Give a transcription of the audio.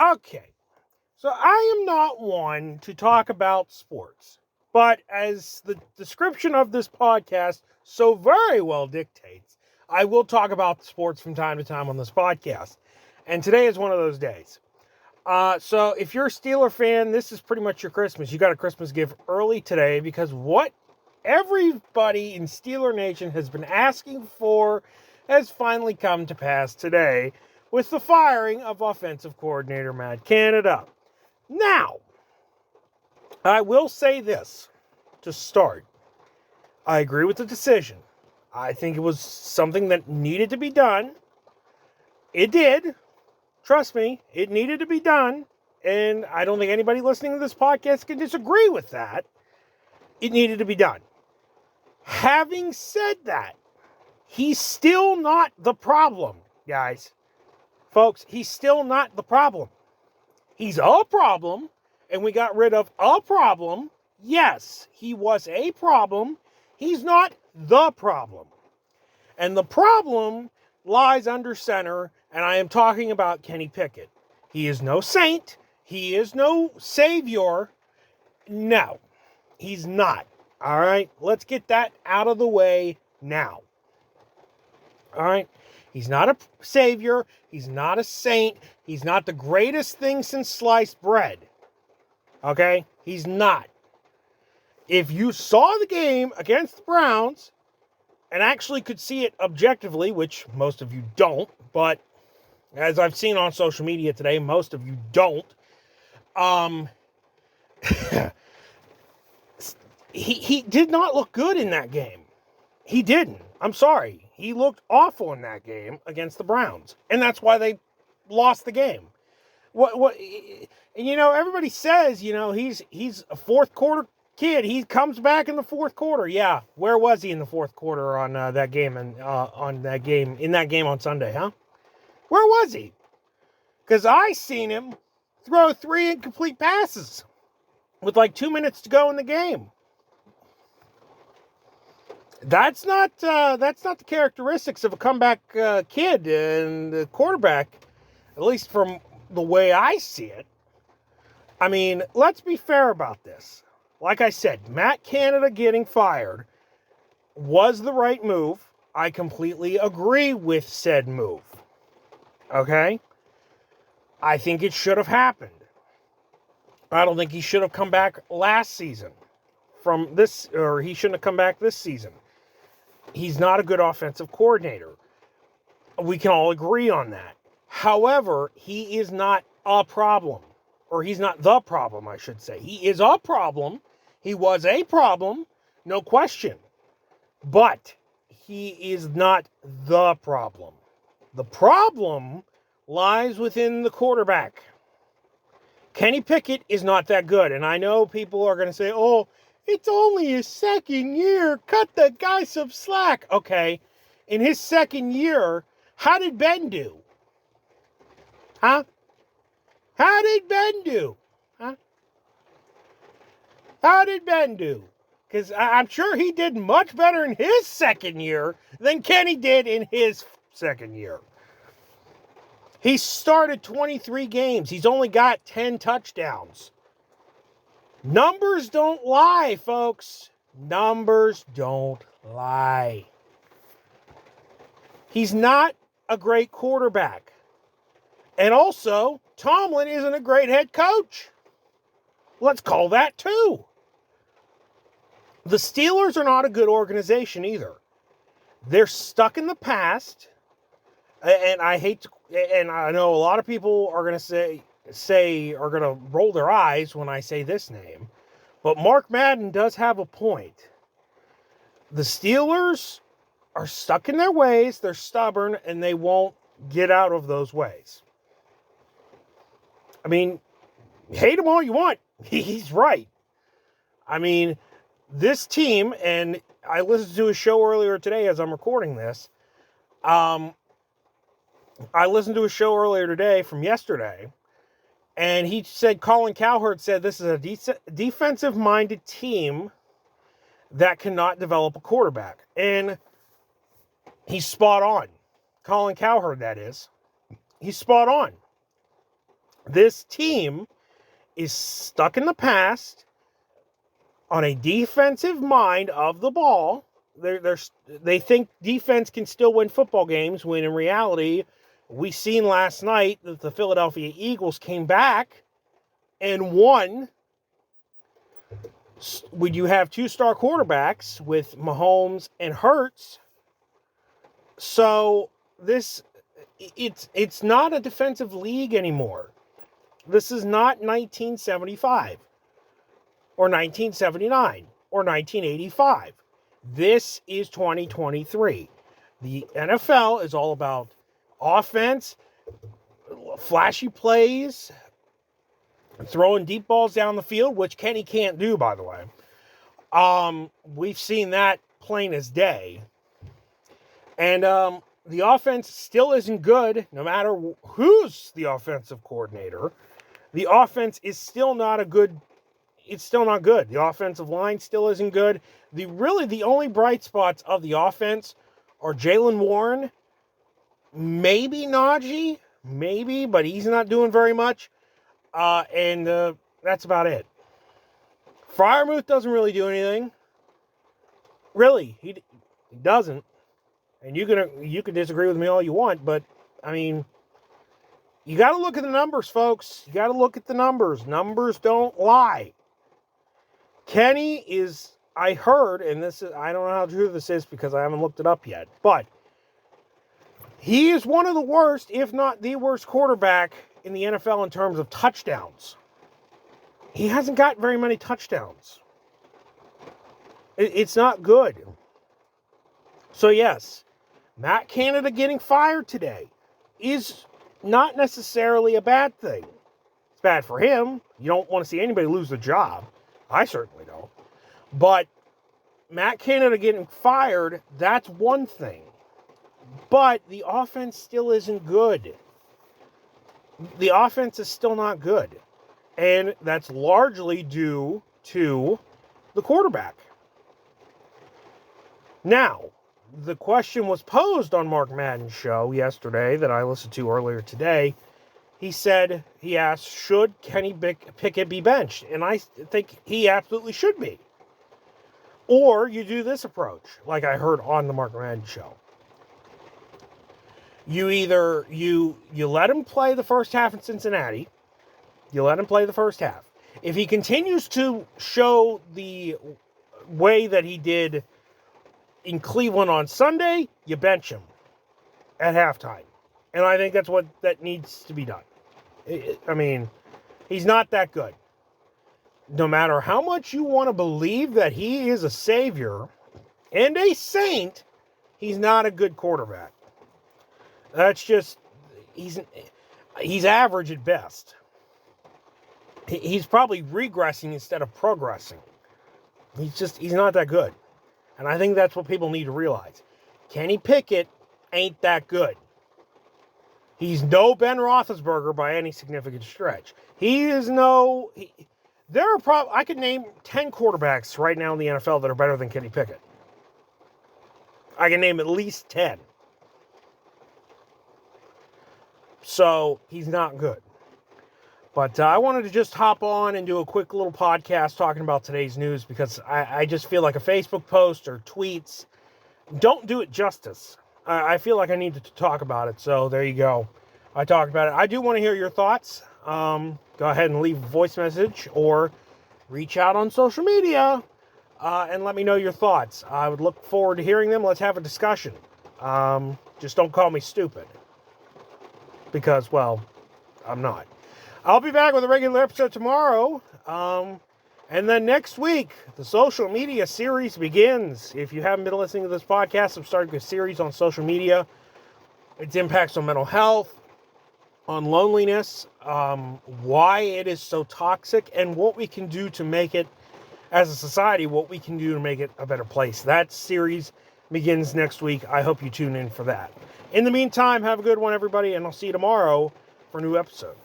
Okay, so I am not one to talk about sports, but as the description of this podcast so very well dictates, I will talk about sports from time to time on this podcast. And today is one of those days. So if you're a Steeler fan, this is pretty much your Christmas. You got a Christmas gift early today because what everybody in Steeler Nation has been asking for has finally come to pass today with the firing of offensive coordinator Matt Canada. Now, I will say this to start. I agree with the decision. I think it was something that needed to be done. It did. Trust me, it needed to be done. And I don't think anybody listening to this podcast can disagree with that. It needed to be done. Having said that, he's still not the problem, guys. Folks, he's still not the problem. He's a problem, and we got rid of a problem. Yes, he was a problem. He's not the problem. And the problem lies under center, and I am talking about Kenny Pickett. He is no saint. He is no savior. No, he's not. All right, let's get that out of the way now. All right, he's not a savior. He's not a saint. He's not the greatest thing since sliced bread. Okay, he's not. If you saw the game against the Browns and actually could see it objectively, which most of you don't, but as I've seen on social media today, most of you don't, he did not look good in that game. He didn't. I'm sorry. He looked awful in that game against the Browns. And that's why they lost the game. And everybody says, he's a fourth quarter kid. He comes back in the fourth quarter. Yeah. Where was he in the fourth quarter on that game and in that game on Sunday, huh? Where was he? Because I seen him throw 3 incomplete passes with like 2 minutes to go in the game. That's not the characteristics of a comeback kid and the quarterback, at least from the way I see it. I mean, let's be fair about this. Like I said, Matt Canada getting fired was the right move. I completely agree with said move. Okay? I think it should have happened. I don't think he should have come back last season from this, or he shouldn't have come back this season. He's not a good offensive coordinator. We can all agree on that. However, he is not a problem. Or he's not the problem, I should say. He is a problem. He was a problem, no question. But he is not the problem. The problem lies within the quarterback. Kenny Pickett is not that good. And I know people are going to say, oh, it's only his second year. Cut the guy some slack. Okay, in his second year, how did Ben do? Huh? How did Ben do? Huh? How did Ben do? Because I'm sure he did much better in his second year than Kenny did in his second year. He started 23 games. He's only got 10 touchdowns. Numbers don't lie, folks. Numbers don't lie. He's not a great quarterback. And also, Tomlin isn't a great head coach. Let's call that too. The Steelers are not a good organization either. They're stuck in the past. And I know a lot of people are going to are going to roll their eyes when I say this name. But Mark Madden does have a point. The Steelers are stuck in their ways. They're stubborn, and they won't get out of those ways. I mean, hate him all you want. He's right. I mean, this team, and I listened to a show earlier today as I'm recording this. I listened to a show earlier today from yesterday, and he said, Colin Cowherd said this is a defensive-minded team that cannot develop a quarterback. And he's spot on. Colin Cowherd, that is. He's spot on. This team is stuck in the past on a defensive mind of the ball. They think defense can still win football games, when in reality, we seen last night that the Philadelphia Eagles came back and won. When you have two-star quarterbacks with Mahomes and Hurts, so it's not a defensive league anymore. This is not 1975 or 1979 or 1985. This is 2023. The NFL is all about offense, flashy plays, throwing deep balls down the field, which Kenny can't do, by the way. We've seen that plain as day. And the offense still isn't good, no matter who's the offensive coordinator. The offense is still not good. The offensive line still isn't good. The only bright spots of the offense are Jaylen Warren, maybe Najee, but he's not doing very much. And that's about it. Freiermuth doesn't really do anything. Really, he doesn't. And you can disagree with me all you want, but I mean, you got to look at the numbers, folks. You got to look at the numbers. Numbers don't lie. Kenny is, I heard, and I don't know how true this is because I haven't looked it up yet, but he is one of the worst, if not the worst quarterback in the NFL in terms of touchdowns. He hasn't got very many touchdowns. It's not good. So yes, Matt Canada getting fired today is not necessarily a bad thing. It's bad for him. You don't want to see anybody lose their job. I certainly don't. But Matt Canada getting fired, that's one thing. But the offense still isn't good. The offense is still not good. And that's largely due to the quarterback. Now, the question was posed on Mark Madden's show yesterday that I listened to earlier today. He asked, should Kenny Pickett be benched? And I think he absolutely should be. Or you do this approach, like I heard on the Mark Madden show. You either, you let him play the first half in Cincinnati. You let him play the first half. If he continues to show the way that he did in Cleveland on Sunday, you bench him at halftime. And I think that's what that needs to be done. I mean, he's not that good. No matter how much you want to believe that he is a savior and a saint, he's not a good quarterback. That's just, he's average at best. He's probably regressing instead of progressing. He's not that good. And I think that's what people need to realize. Kenny Pickett ain't that good. He's no Ben Roethlisberger by any significant stretch. He is no... I could name 10 quarterbacks right now in the NFL that are better than Kenny Pickett. I can name at least 10. So, he's not good. But I wanted to just hop on and do a quick little podcast talking about today's news because I just feel like a Facebook post or tweets don't do it justice. I feel like I need to talk about it, so there you go. I talked about it. I do want to hear your thoughts. Go ahead and leave a voice message or reach out on social media and let me know your thoughts. I would look forward to hearing them. Let's have a discussion. Just don't call me stupid because, well, I'm not. I'll be back with a regular episode tomorrow. And then next week, the social media series begins. If you haven't been listening to this podcast, I'm starting a series on social media. Its impacts on mental health, on loneliness, why it is so toxic, and what we can do to make it, as a society, what we can do to make it a better place. That series begins next week. I hope you tune in for that. In the meantime, have a good one, everybody, and I'll see you tomorrow for a new episode.